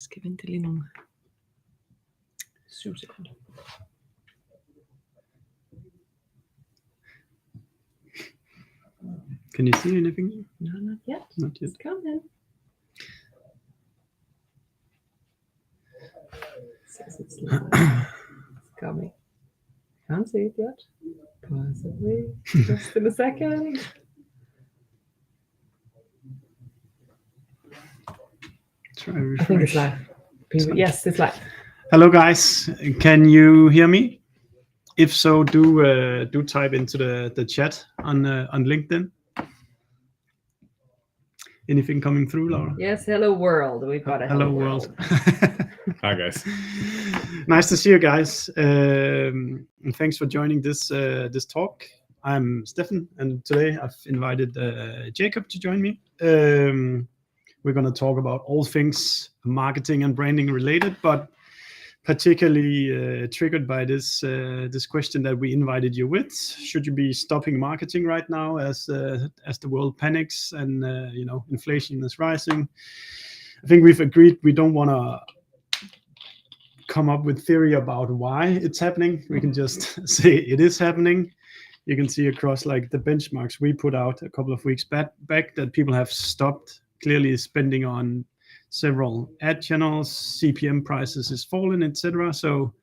Skal vente lige nogle 7 sekunder. Can you see anything? No, not yet. Not yet. It's coming. Says it's coming. Can't see it yet. Possibly. Just in a second. Try I think it's refresh. live. Yes, it's live. Hello guys, can you hear me? If so, do type into the chat on LinkedIn. Anything coming through, Laura? Yes, hello world. We've got a Hello world. Hi guys. Nice to see you guys. And thanks for joining this talk. I'm Stefan, and today I've invited Jacob to join me. We're going to talk about all things marketing and branding related, but particularly triggered by this question that we invited you with. Should you be stopping marketing right now as the world panics and inflation is rising? I think we've agreed we don't want to come up with theory about why it's happening. We can just say it is happening. You can see across like the benchmarks we put out a couple of weeks back that people have stopped clearly spending on several ad channels, CPM prices is falling, etc. So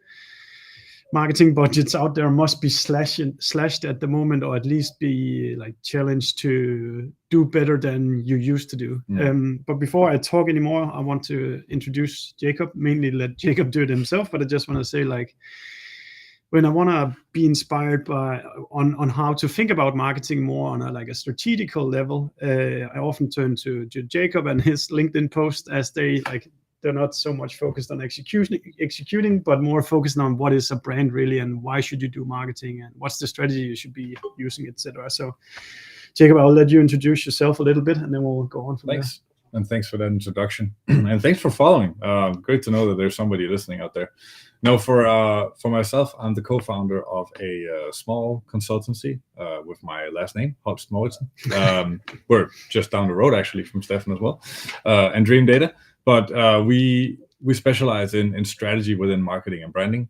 marketing budgets out there must be slashed at the moment, or at least be like challenged to do better than you used to do. But before I talk anymore, I want to introduce Jacob, mainly let Jacob do it himself, but I just want to say, like, when I want to be inspired on how to think about marketing more on a strategical level, I often turn to Jacob and his LinkedIn post, as they're not so much focused on executing, but more focused on what is a brand really and why should you do marketing and what's the strategy you should be using, etc. So, Jacob, I'll let you introduce yourself a little bit, and then we'll go on from there. Thanks. And thanks for that introduction. And thanks for following. Great to know that there's somebody listening out there. No, for myself, I'm the co-founder of a small consultancy with my last name, Holst Mouritzen. We're just down the road, actually, from Stefan as well, and Dream Data. But we specialize in strategy within marketing and branding.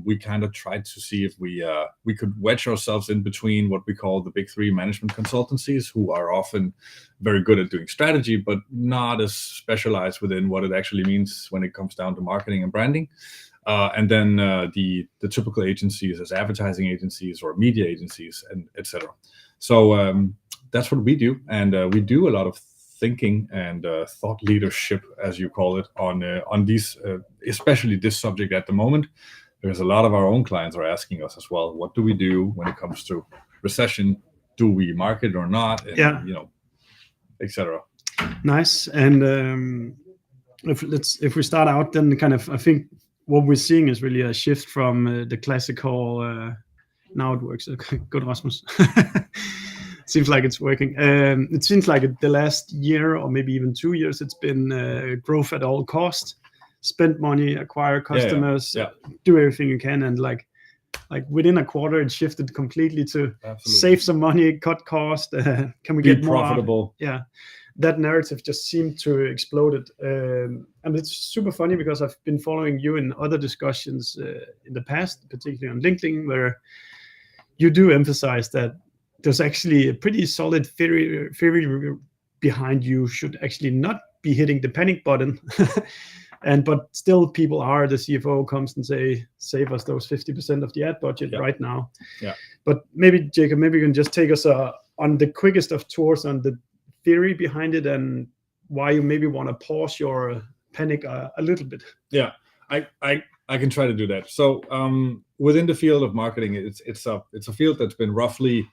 We kind of tried to see if we could wedge ourselves in between what we call the big three management consultancies, who are often very good at doing strategy, but not as specialized within what it actually means when it comes down to marketing and branding. And then the typical agencies as advertising agencies or media agencies, and etc. So that's what we do, and we do a lot of thinking and thought leadership, as you call it, on these, especially this subject at the moment. There's a lot of our own clients are asking us as well, what do we do when it comes to recession? Do we market or not? And, etc. Nice. And if we start out, then kind of, I think what we're seeing is really a shift from the classical, now it works, good Rasmus. Seems like it's working. It seems like the last year or maybe even 2 years, it's been growth at all cost. Spend money, acquire customers, do everything you can, and like within a quarter, it shifted completely to save some money, cut cost. Can we get more profitable? Yeah, that narrative just seemed to exploded, and it's super funny because I've been following you in other discussions in the past, particularly on LinkedIn, where you do emphasize that there's actually a pretty solid theory behind you should actually not be hitting the panic button. But still people are, the CFO comes and say, save us those 50% of the ad budget right now. Yeah. But maybe, Jacob, maybe you can just take us on the quickest of tours on the theory behind it and why you maybe want to pause your panic a little bit. Yeah, I can try to do that. So within the field of marketing, it's a field that's been roughly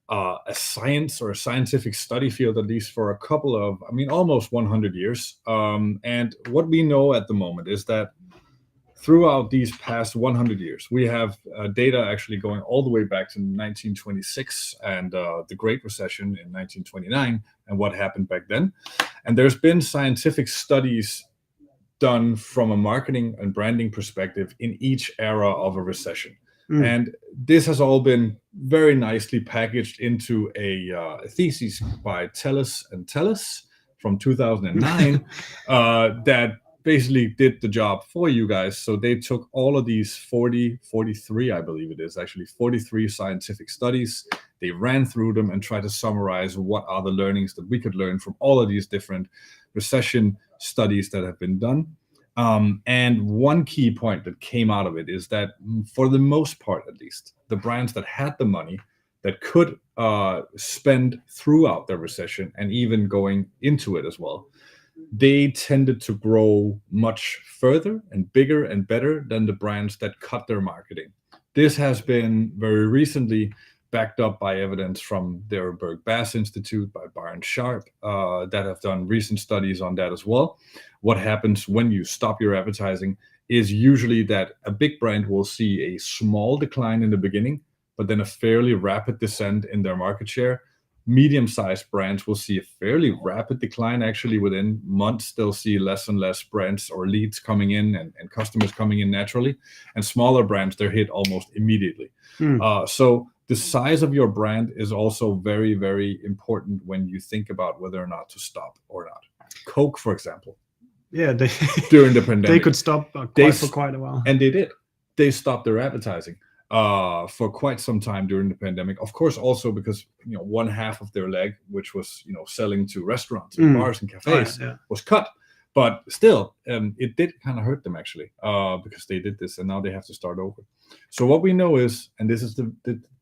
a science or a scientific study field, at least for a couple of, almost 100 years. And what we know at the moment is that throughout these past 100 years, we have data actually going all the way back to 1926 and the Great Recession in 1929 and what happened back then. And there's been scientific studies done from a marketing and branding perspective in each era of a recession. And this has all been very nicely packaged into a thesis by Tellis and Tellis from 2009 that basically did the job for you guys. So they took all of these 43, I believe it is actually 43 scientific studies. They ran through them and tried to summarize what are the learnings that we could learn from all of these different recession studies that have been done. And one key point that came out of it is that for the most part, at least, the brands that had the money that could spend throughout the recession and even going into it as well, they tended to grow much further and bigger and better than the brands that cut their marketing. This has been very recently backed up by evidence from the Ehrenberg Bass Institute, by Byron Sharp, that have done recent studies on that as well. What happens when you stop your advertising is usually that a big brand will see a small decline in the beginning, but then a fairly rapid descent in their market share. Medium-sized brands will see a fairly rapid decline. Actually, within months, they'll see less and less brands or leads coming in and customers coming in naturally. And smaller brands, they're hit almost immediately. So the size of your brand is also very, very important when you think about whether or not to stop or not. Coke, for example. Yeah, during the pandemic, they could stop for quite a while. And they did. They stopped their advertising for quite some time during the pandemic. Of course, also because one half of their leg, which was selling to restaurants and bars and cafes, was cut. But still, it did kind of hurt them actually, because they did this, and now they have to start over. So what we know is, and this is the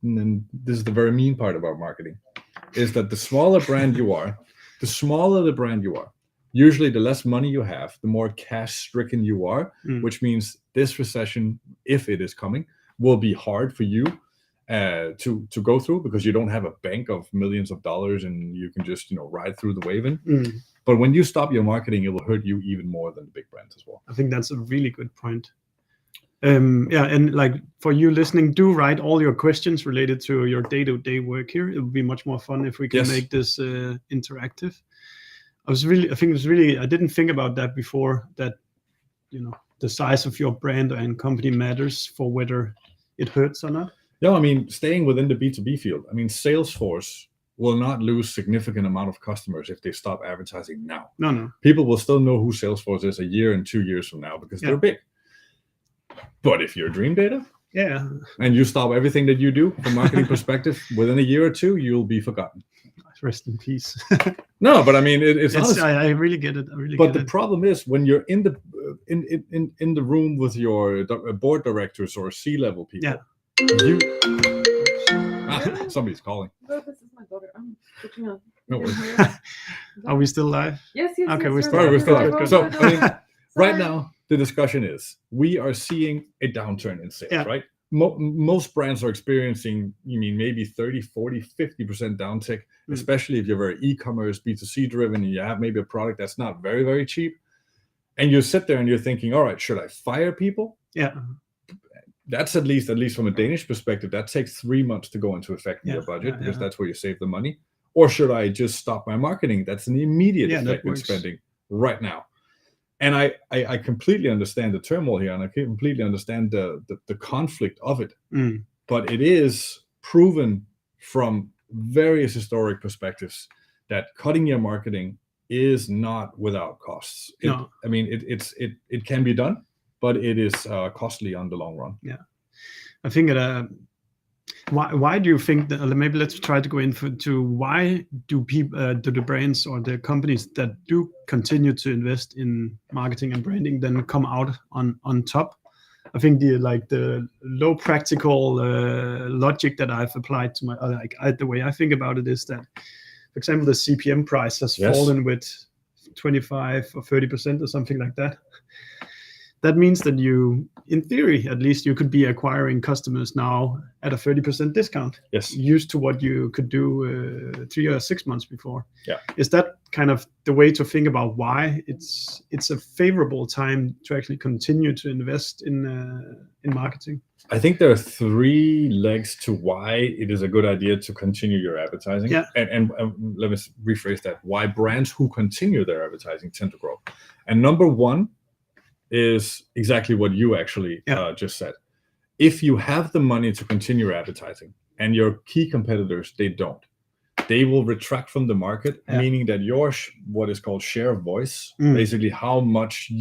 very mean part about marketing, is that the smaller brand you are, the smaller the brand you are, usually the less money you have, the more cash-stricken you are, which means this recession, if it is coming, will be hard for you to go through, because you don't have a bank of millions of dollars and you can just ride through the wave in. But when you stop your marketing, it will hurt you even more than the big brands as well. I think that's a really good point. And like for you listening, do write all your questions related to your day-to-day work here. It would be much more fun if we can make this interactive. I didn't think about that before, that the size of your brand and company matters for whether it hurts or not. Yeah, I mean, staying within the B2B field, I mean, Salesforce will not lose significant amount of customers if they stop advertising now. No. People will still know who Salesforce is a year and 2 years from now because they're big. But if you're Dream Data, and you stop everything that you do from a marketing perspective, within a year or two, you'll be forgotten. Rest in peace. No, but I mean, it's honest. I really get it. But the problem is when you're in the room with your board directors or C-level people. Somebody's calling. No, this is my daughter. I'm switching on. No worries. Are we still live? Yes. Okay, we're still live. So I mean, right Sorry. now the discussion is we are seeing a downturn in sales, right? Most brands are experiencing, maybe 30, 40, 50% downtick, especially if you're very e-commerce, B2C driven, and you have maybe a product that's not very, very cheap. And you sit there and you're thinking, all right, should I fire people? Yeah. That's at least from a Danish perspective, that takes 3 months to go into effect in your budget, because that's where you save the money. Or should I just stop my marketing? That's an immediate effect in spending right now. And I completely understand the turmoil here, and I completely understand the conflict of it. But it is proven from various historic perspectives that cutting your marketing is not without costs. I mean, it can be done, but it is costly on the long run. Yeah, I think why do you think that? Maybe let's try to go into why do the brands or the companies that do continue to invest in marketing and branding then come out on top? I think the low practical logic that I've applied to the way I think about it is that, for example, the CPM price has fallen with 25 or 30% or something like that. That means that you, in theory, at least, you could be acquiring customers now at a 30% discount. Yes. Used to what you could do 3 or 6 months before. Yeah. Is that kind of the way to think about why it's a favorable time to actually continue to invest in marketing? I think there are 3 legs to why it is a good idea to continue your advertising. Yeah. And let me rephrase that. Why brands who continue their advertising tend to grow. And number 1 is exactly what you actually just said. If you have the money to continue advertising and your key competitors, they don't, they will retract from the market, meaning that your what is called share of voice, basically how much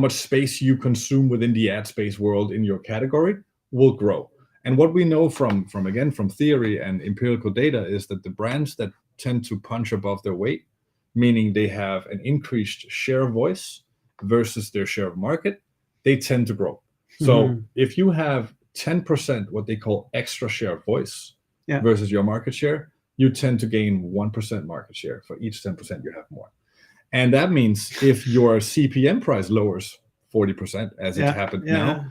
space you consume within the ad space world in your category will grow. And what we know from theory and empirical data is that the brands that tend to punch above their weight, meaning they have an increased share of voice versus their share of market, they tend to grow. So if you have 10% what they call extra share of voice versus your market share, you tend to gain 1% market share for each 10% you have more. And that means if your CPM price lowers 40%, as it happened now,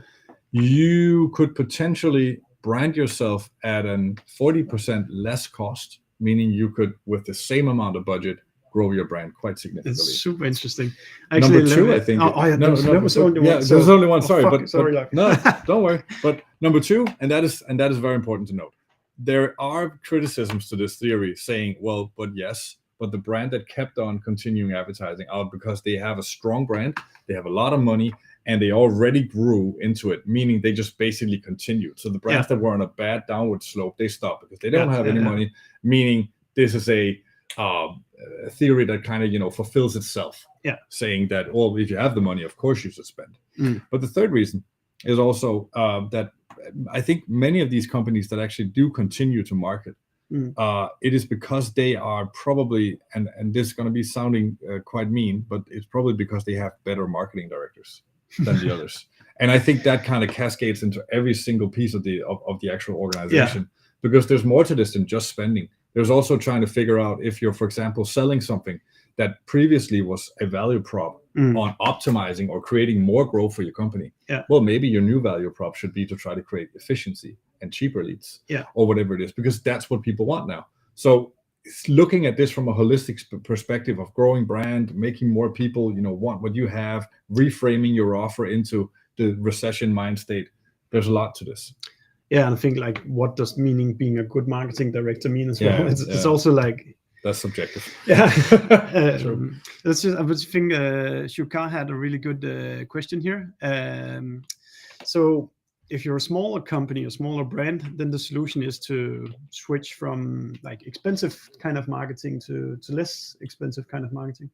you could potentially brand yourself at an 40% less cost, meaning you could, with the same amount of budget, grow your brand quite significantly. It's super interesting. Actually, number two, I think. There was only one. There's only one. Sorry, but like. No, don't worry. But number two, and that is very important to note. There are criticisms to this theory saying, well, but the brand that kept on continuing advertising out because they have a strong brand, they have a lot of money, and they already grew into it, meaning they just basically continued. So the brands that were on a bad downward slope, they stopped because they don't have any money, meaning this is a theory that kind of fulfills itself, saying that, well, if you have the money, of course you should spend. But the third reason is also that I think many of these companies that actually do continue to market, it is because they are probably, and this is going to be sounding quite mean, but it's probably because they have better marketing directors than the others. And I think that kind of cascades into every single piece of the actual organization, because there's more to this than just spending. There's also trying to figure out if you're, for example, selling something that previously was a value prop on optimizing or creating more growth for your company. Well, maybe your new value prop should be to try to create efficiency and cheaper leads, or whatever it is, because that's what people want now. So looking at this from a holistic perspective of growing brand, making more people, want what you have, reframing your offer into the recession mind state, there's a lot to this. Yeah, and I think what does being a good marketing director mean as well? It's also like, that's subjective. Yeah. I would think Shukar had a really good question here. So if you're a smaller company, a smaller brand, then the solution is to switch from expensive kind of marketing to less expensive kind of marketing.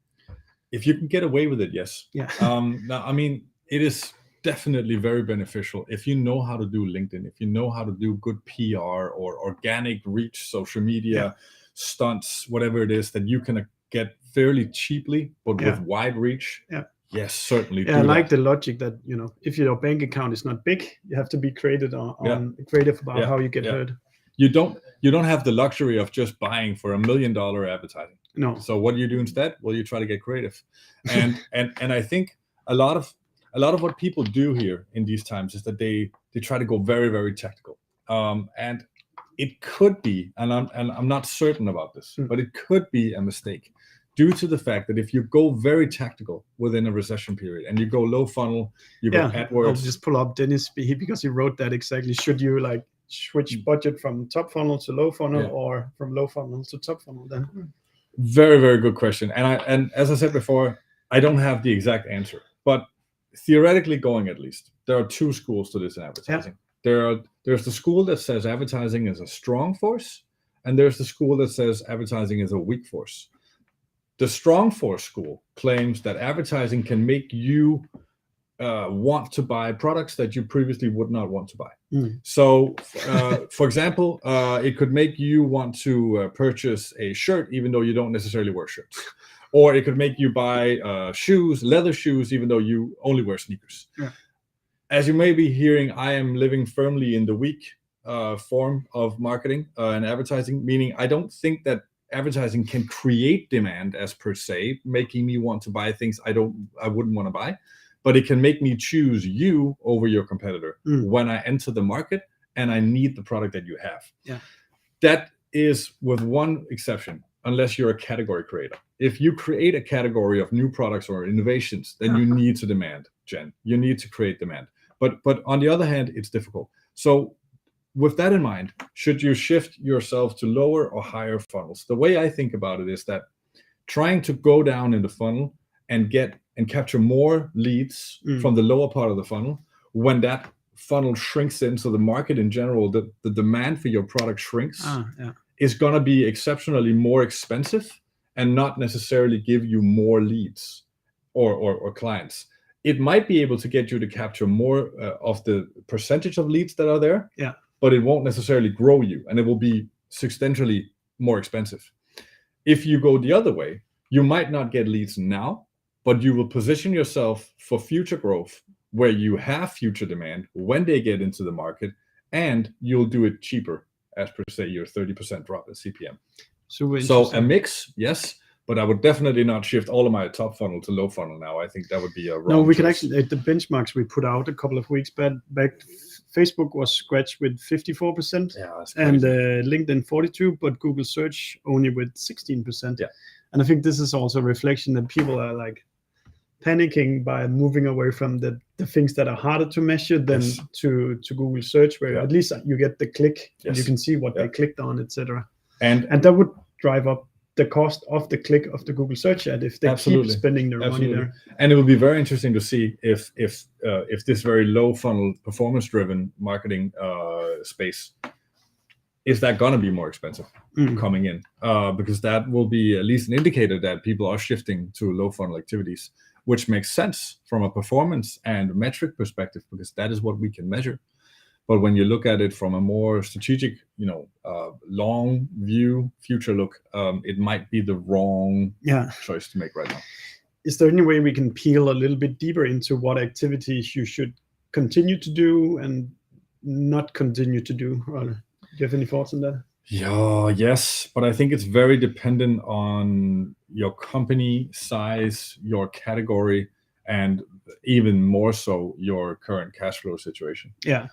If you can get away with it, yes. Yeah. Now, I mean, it is definitely very beneficial if you know how to do LinkedIn, if you know how to do good PR or organic reach, social media, stunts, whatever it is that you can get fairly cheaply, but with wide reach. Yes, certainly. I like the logic that, if your bank account is not big, you have to be creative about how you get heard. You don't have the luxury of just buying for $1 million advertising. No. So what do you do instead? Well, you try to get creative. And I think a lot of what people do here in these times is that they try to go very, very technical. And it could be, and I'm not certain about this, but it could be a mistake due to the fact that if you go very tactical within a recession period and you go low funnel, you go AdWords. I'll just pull up Dennis because he wrote that exactly. Should you switch budget from top funnel to low funnel or from low funnel to top funnel then? Very, very good question. And as I said before, I don't have the exact answer, but theoretically going at least, there are two schools to this in advertising. There's the school that says advertising is a strong force, and there's the school that says advertising is a weak force. The strong force school claims that advertising can make you want to buy products that you previously would not want to buy. So, for example, it could make you want to purchase a shirt even though you don't necessarily wear shirts. Or it could make you buy leather shoes, even though you only wear sneakers. As you may be hearing, I am living firmly in the weak form of marketing and advertising, meaning I don't think that advertising can create demand as per se, making me want to buy things I wouldn't want to buy, but it can make me choose you over your competitor when I enter the market and I need the product that you have. That is with one exception, unless you're a category creator. If you create a category of new products or innovations, then you need to demand, Jen. You need to create demand. But on the other hand, it's difficult. So with that in mind, should you shift yourself to lower or higher funnels? The way I think about it is that trying to go down in the funnel and capture more leads from the lower part of the funnel, when that funnel shrinks in, so the market in general, the demand for your product shrinks, Yeah. is going to be exceptionally more expensive and not necessarily give you more leads or clients. It might be able to get you to capture more of the percentage of leads that are there, Yeah. but it won't necessarily grow you, and it will be substantially more expensive. If you go the other way, you might not get leads now, but you will position yourself for future growth where you have future demand when they get into the market, and you'll do it cheaper, as per se your 30% drop in CPM. So a mix, yes, but I would definitely not shift all of my top funnel to low funnel now. I think that would be a wrong No, we choice. can actually, at the benchmarks we put out a couple of weeks back, Facebook was scratched with 54%, and LinkedIn 42%, but Google search only with 16%. Yeah. And I think this is also a reflection that people are like panicking by moving away from the things that are harder to measure than to Google search, where at least you get the click and you can see what they clicked on, etc. And that would drive up the cost of the click of the Google search ad if they keep spending their money there. And it will be very interesting to see if this very low funnel performance driven marketing space, is that going to be more expensive coming in, because that will be at least an indicator that people are shifting to low funnel activities, which makes sense from a performance and metric perspective, because that is what we can measure. But when you look at it from a more strategic, long view, future look, it might be the wrong choice to make right now. Is there any way we can peel a little bit deeper into what activities you should continue to do and not continue to do? Do you have any thoughts on that? Yes, but I think it's very dependent on your company size, your category, and even more so your current cash flow situation. Yeah.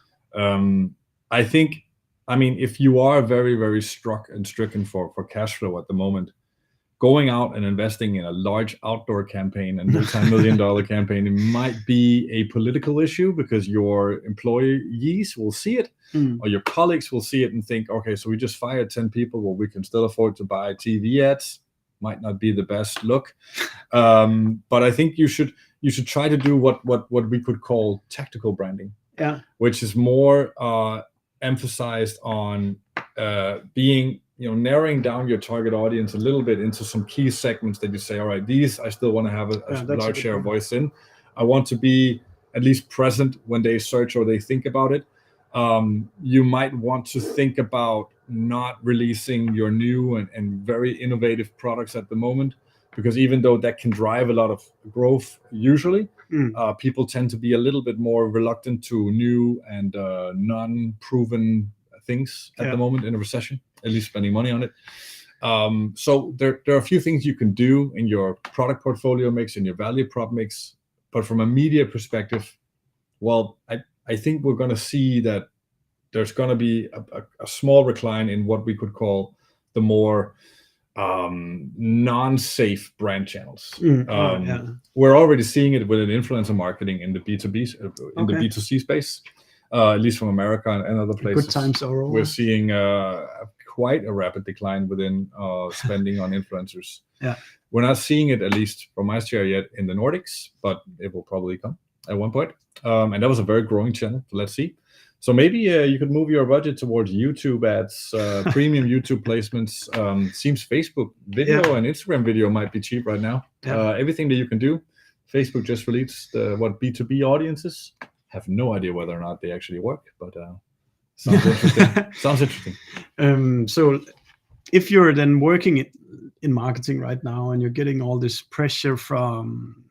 I think, if you are very, very stricken for cash flow at the moment, going out and investing in a large outdoor campaign and multi-million-dollar campaign, it might be a political issue because your employees will see it, or your colleagues will see it and think, okay, so we just fired 10 people, well, we can still afford to buy TV ads. Might not be the best look, but I think you should try to do what we could call tactical branding, which is more emphasized on being, narrowing down your target audience a little bit into some key segments that you say, all right, these I still want to have a large share of voice in. I want to be at least present when they search or they think about it. You might want to think about not releasing your new and very innovative products at the moment, because even though that can drive a lot of growth usually, people tend to be a little bit more reluctant to new and non-proven things at the moment in a recession, at least spending money on it. So there are a few things you can do in your product portfolio mix, in your value prop mix, but from a media perspective, well, I think we're going to see that there's going to be a small decline in what we could call the more non-safe brand channels. We're already seeing it within influencer marketing in the B2B, in the B2C space, at least from America and other places. Good times are over. We're seeing quite a rapid decline within spending on influencers. We're not seeing it, at least from my share yet, in the Nordics, but it will probably come at one point. And that was a very growing channel. So let's see. So maybe you could move your budget towards YouTube ads, premium YouTube placements. Seems Facebook video and Instagram video might be cheap right now. Everything that you can do. Facebook just released B2B audiences. Have no idea whether or not they actually work, but sounds interesting. Sounds interesting. So if you're then working in marketing right now and you're getting all this pressure from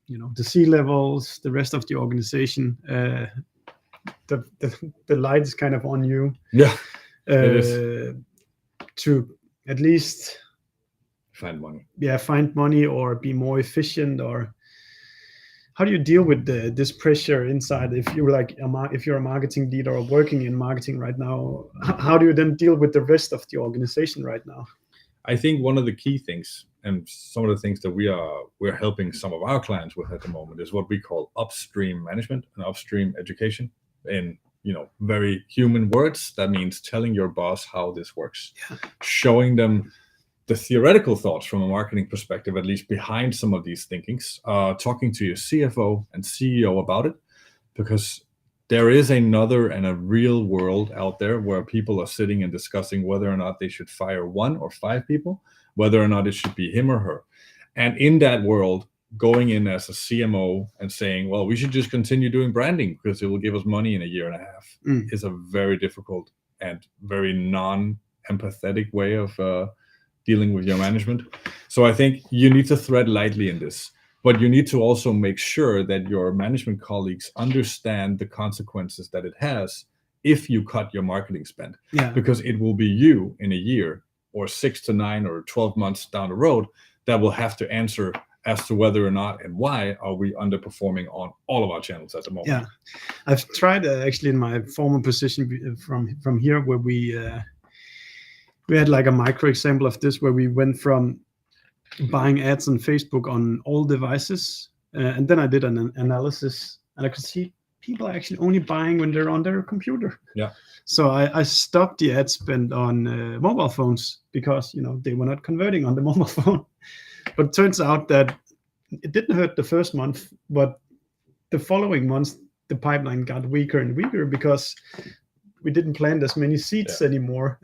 the C-levels, the rest of the organization, the light is kind of on you. It is. To at least find money. Find money or be more efficient. Or how do you deal with this pressure inside? If you're a marketing leader or working in marketing right now, how do you then deal with the rest of the organization right now? I think one of the key things, and some of the things that we're helping some of our clients with at the moment, is what we call upstream management and upstream education. In very human words, that means telling your boss how this works, showing them the theoretical thoughts from a marketing perspective, at least behind some of these thinkings, talking to your CFO and CEO about it, because there is another and a real world out there where people are sitting and discussing whether or not they should fire 1 or 5 people, whether or not it should be him or her. And in that world, going in as a CMO and saying, well, we should just continue doing branding because it will give us money in a year and a half is a very difficult and very non-empathetic way of dealing with your management. So I think you need to tread lightly in this, but you need to also make sure that your management colleagues understand the consequences that it has if you cut your marketing spend, because it will be you in a year or 6 to 9 or 12 months down the road that will have to answer as to whether or not and why are we underperforming on all of our channels at the moment. Yeah, I've tried actually in my former position from here where we had like a micro example of this where we went from buying ads on Facebook on all devices, and then I did an analysis and I could see people are actually only buying when they're on their computer. Yeah. So I stopped the ad spend on mobile phones because they were not converting on the mobile phone. But it turns out that it didn't hurt the first month, but the following months, the pipeline got weaker and weaker because we didn't plant as many seeds anymore.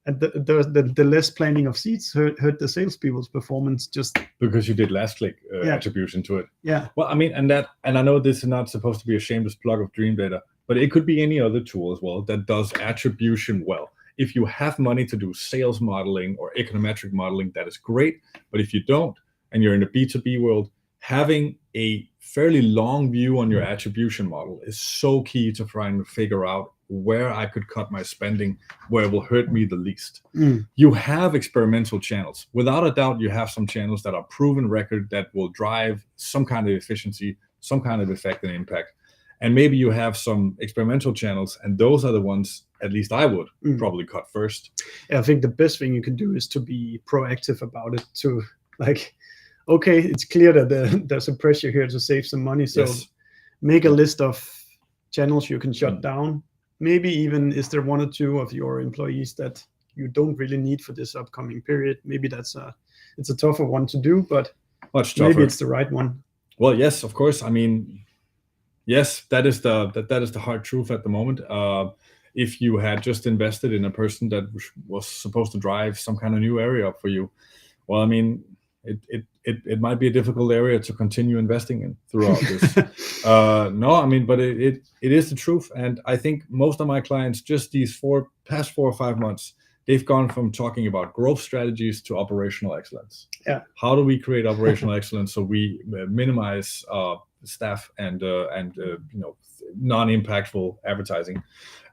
And the less planting of seeds hurt the salespeople's performance just because you did last click attribution to it. Yeah. Well, I mean, and I know this is not supposed to be a shameless plug of Dream Data, but it could be any other tool as well that does attribution well. If you have money to do sales modeling or econometric modeling, that is great. But if you don't, and you're in the B2B world, having a fairly long view on your attribution model is so key to trying to figure out where I could cut my spending, where it will hurt me the least. You have experimental channels. Without a doubt, you have some channels that are proven record that will drive some kind of efficiency, some kind of effect and impact. And maybe you have some experimental channels, and those are the ones, at least I would probably cut first. Yeah, I think the best thing you can do is to be proactive about it, to like, okay, it's clear that there's a pressure here to save some money. So make a list of channels you can shut down. Maybe even is there 1 or 2 of your employees that you don't really need for this upcoming period? Maybe it's a tougher one to do, but much tougher. Maybe it's the right one. Well, yes, of course. I mean, yes, that is the hard truth at the moment. If you had just invested in a person that was supposed to drive some kind of new area for you, well, I mean, it might be a difficult area to continue investing in throughout this. No, I mean, but it is the truth. And I think most of my clients, just these past 4 or 5 months, they've gone from talking about growth strategies to operational excellence. Yeah. How do we create operational excellence so we minimize staff and non-impactful advertising,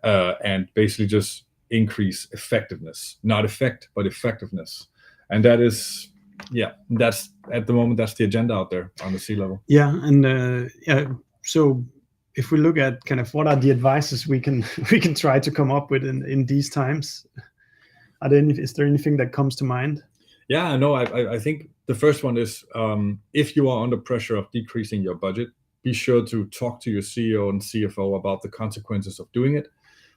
and basically just increase effectiveness, not effect, but effectiveness. And that is, that's at the moment, that's the agenda out there on the C-level. Yeah. And so if we look at kind of what are the advices we can try to come up with in these times, is there anything that comes to mind? Yeah, no, I think the first one is, if you are under pressure of decreasing your budget, be sure to talk to your CEO and CFO about the consequences of doing it.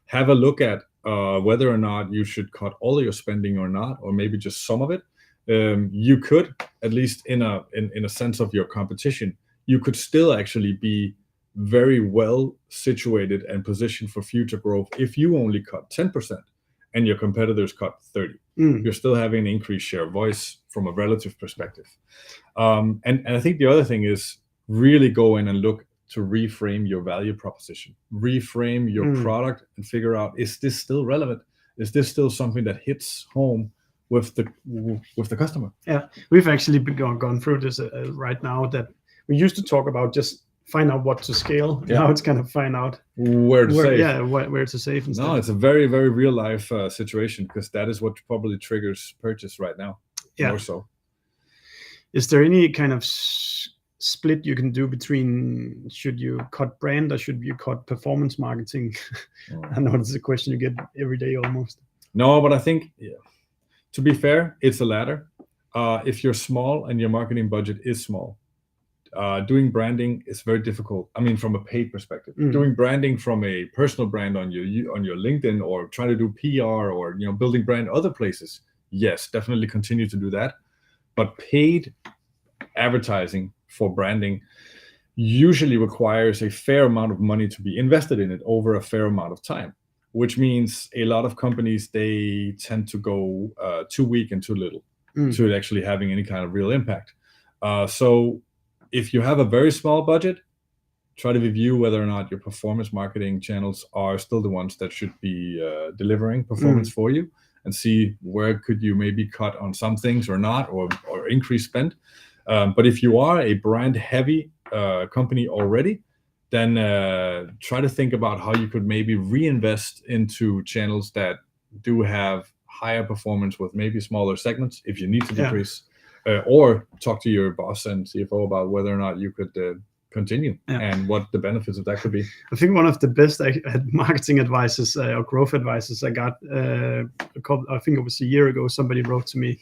Have a look at whether or not you should cut all of your spending or not, or maybe just some of it. You could, at least in a sense of your competition, you could still actually be very well situated and positioned for future growth if you only cut 10% and your competitors cut 30%. You're still having an increased share of voice from a relative perspective. And I think the other thing is really go in and look to reframe your value proposition, reframe your product, and figure out, is this still relevant? Is this still something that hits home with the customer? Yeah, we've actually gone through this right now, that we used to talk about just find out what to scale. Yeah. Now it's kind of find out where to save. Yeah, where to save instead. No, it's a very, very real life situation, because that is what probably triggers purchase right now. Yeah. More so. Is there any kind of split you can do between, should you cut brand or should you cut performance marketing? I know it's a question you get every day almost. No, but I think, to be fair, it's the latter. If you're small and your marketing budget is small, doing branding is very difficult. I mean, from a paid perspective, doing branding from a personal brand on your LinkedIn, or trying to do PR, or building brand other places, yes, definitely continue to do that. But paid advertising for branding, usually requires a fair amount of money to be invested in it over a fair amount of time, which means a lot of companies, they tend to go too weak and too little to actually having any kind of real impact. So if you have a very small budget, try to review whether or not your performance marketing channels are still the ones that should be delivering performance for you, and see where could you maybe cut on some things or not, or increase spend. But if you are a brand heavy company already, then try to think about how you could maybe reinvest into channels that do have higher performance with maybe smaller segments if you need to decrease, or talk to your boss and CFO about whether or not you could continue and what the benefits of that could be. I think one of the best marketing advices or growth advices I got, I think it was a year ago, somebody wrote to me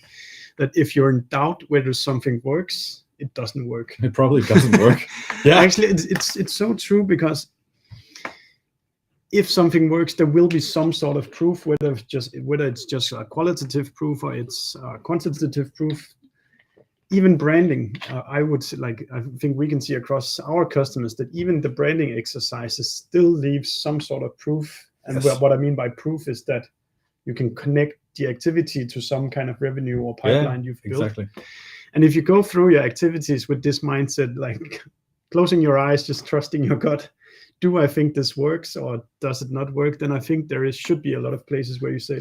that if you're in doubt whether something works, it doesn't work. It probably doesn't work. Yeah, actually, it's so true, because if something works, there will be some sort of proof, whether it's just a qualitative proof or it's a quantitative proof. Even branding, I would say, I think we can see across our customers that even the branding exercises still leave some sort of proof. And what I mean by proof is that you can connect the activity to some kind of revenue or pipeline you've built. Exactly. And if you go through your activities with this mindset, like closing your eyes, just trusting your gut, do I think this works or does it not work? Then I think should be a lot of places where you say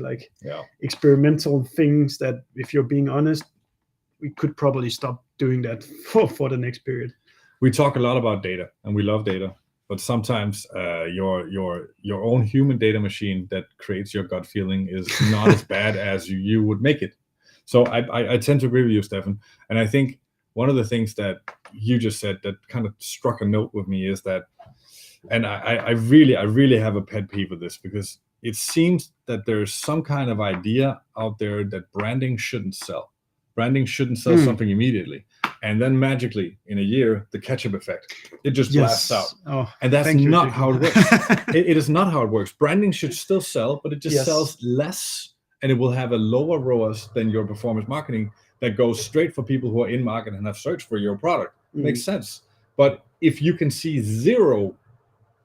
experimental things that, if you're being honest, we could probably stop doing that for the next period. We talk a lot about data, and we love data, but sometimes your own human data machine that creates your gut feeling is not as bad as you would make it. So I tend to agree with you, Stefan. And I think one of the things that you just said that kind of struck a note with me is that, and I really have a pet peeve with this, because it seems that there's some kind of idea out there that branding shouldn't sell. Branding shouldn't sell something immediately. And then magically, in a year, the ketchup effect, it just blasts out. Oh, and that's not how it works. It is not how it works. Branding should still sell, but it just sells less, and it will have a lower ROAS than your performance marketing that goes straight for people who are in market and have searched for your product. Makes sense. But if you can see zero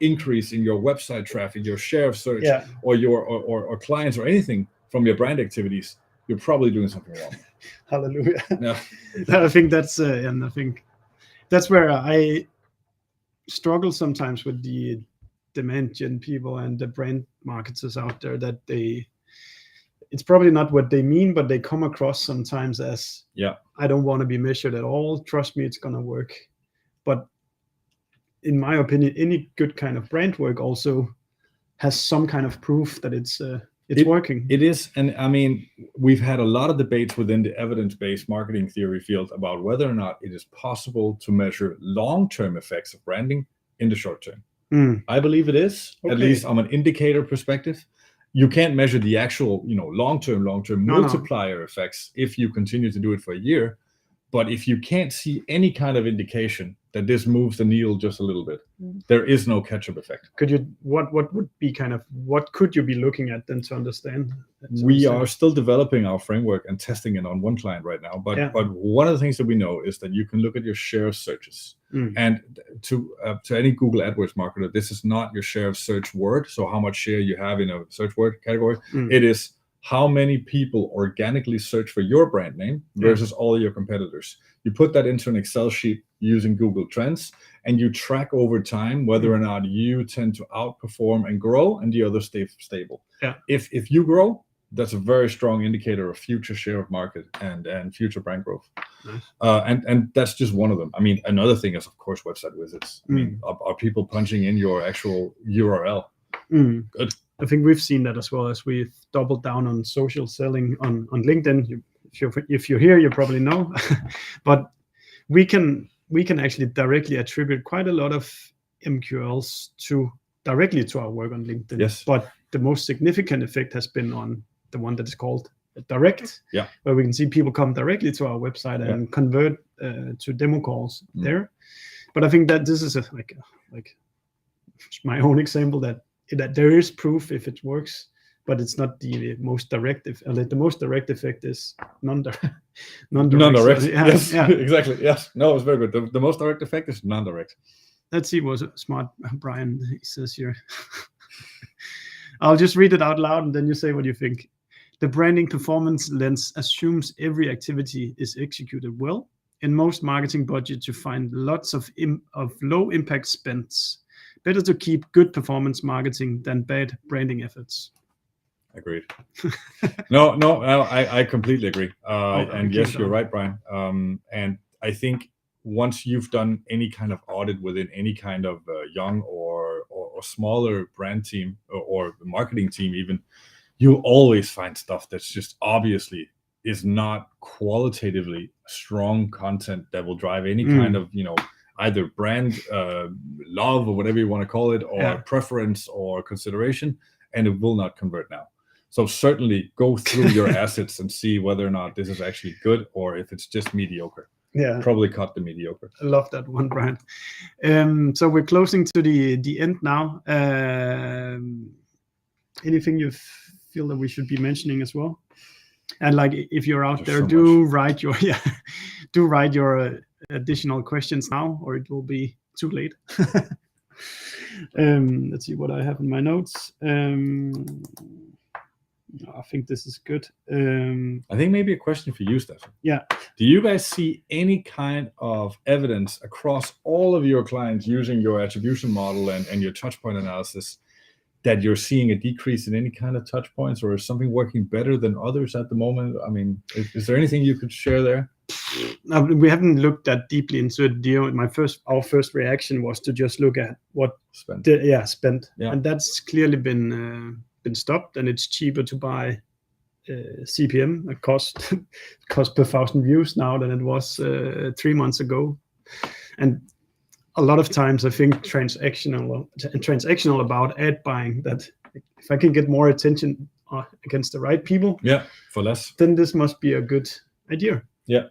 increase in your website traffic, your share of search, or your or clients or anything from your brand activities, you're probably doing something wrong. Hallelujah. Yeah. I think that's and I think that's where I struggle sometimes with the demand gen people and the brand marketers out there, that it's probably not what they mean, but they come across sometimes as, I don't want to be measured at all, trust me, it's gonna work. But in my opinion, any good kind of brand work also has some kind of proof that it's working. It is. And I mean, we've had a lot of debates within the evidence-based marketing theory field about whether or not it is possible to measure long-term effects of branding in the short term. I believe it is, at least on an indicator perspective. You can't measure the actual, long-term multiplier effects if you continue to do it for a year. But if you can't see any kind of indication that this moves the needle just a little bit, there is no catch-up effect. What could you be looking at then to understand? We are still developing our framework and testing it on one client right now. But one of the things that we know is that you can look at your share of searches. And to any Google AdWords marketer, this is not your share of search word, so how much share you have in a search word category. It is how many people organically search for your brand name versus all your competitors. You put that into an Excel sheet using Google Trends, and you track over time whether or not you tend to outperform and grow and the others stay stable. If you grow, that's a very strong indicator of future share of market and future brand growth. And that's just one of them. I mean, another thing is, of course, website visits. I mean, are people punching in your actual URL? Good. I think we've seen that as well, as we've doubled down on social selling on LinkedIn. If you're here, you probably know, but we can actually directly attribute quite a lot of MQLs directly to our work on LinkedIn. Yes. But the most significant effect has been on the one that is called direct, where we can see people come directly to our website and convert to demo calls there. But I think that this is like my own example that there is proof if it works. but it's not the most direct the most direct effect is non-direct. Non-direct. So, Yes, yeah. exactly. Yes. No, it's very good. The most direct effect is non-direct. Let's see what smart Brian says here. I'll just read it out loud and then you say what you think. The branding performance lens assumes every activity is executed well. In most marketing budgets, you find lots of low impact spends. Better to keep good performance marketing than bad branding efforts. Agreed. No, I completely agree. And yes, you're right, Brian. And I think once you've done any kind of audit within any kind of young or smaller brand team or marketing team even, you always find stuff that's just obviously is not qualitatively strong content that will drive any kind of, either brand love or whatever you want to call it, or preference or consideration, and it will not convert now. So certainly go through your assets and see whether or not this is actually good or if it's just mediocre. Yeah, probably cut the mediocre. I love that one, Brian. So we're closing to the end now. Anything you feel that we should be mentioning as well? And like, if you're out there, do write your additional questions now, or it will be too late. Let's see what I have in my notes. I think this is good. I think maybe a question for you, Stefan. Yeah. Do you guys see any kind of evidence across all of your clients using your attribution model and your touch point analysis that you're seeing a decrease in any kind of touch points, or is something working better than others at the moment? I mean, is there anything you could share there? No, we haven't looked that deeply into it. Our first reaction was to just look at what spent. And that's clearly been stopped, and it's cheaper to buy CPM, a cost per 1,000 views now than it was 3 months ago. And a lot of times I think transactional about ad buying, that if I can get more attention against the right people, for less, then this must be a good idea. Yeah.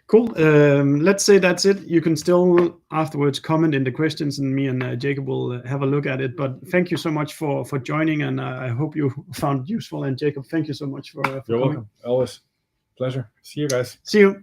Cool. Let's say that's it. You can still afterwards comment in the questions, and me and Jacob will have a look at it. But thank you so much for joining, and I hope you found it useful. And Jacob, thank you so much for You're coming. welcome. Always pleasure. See you guys. See you.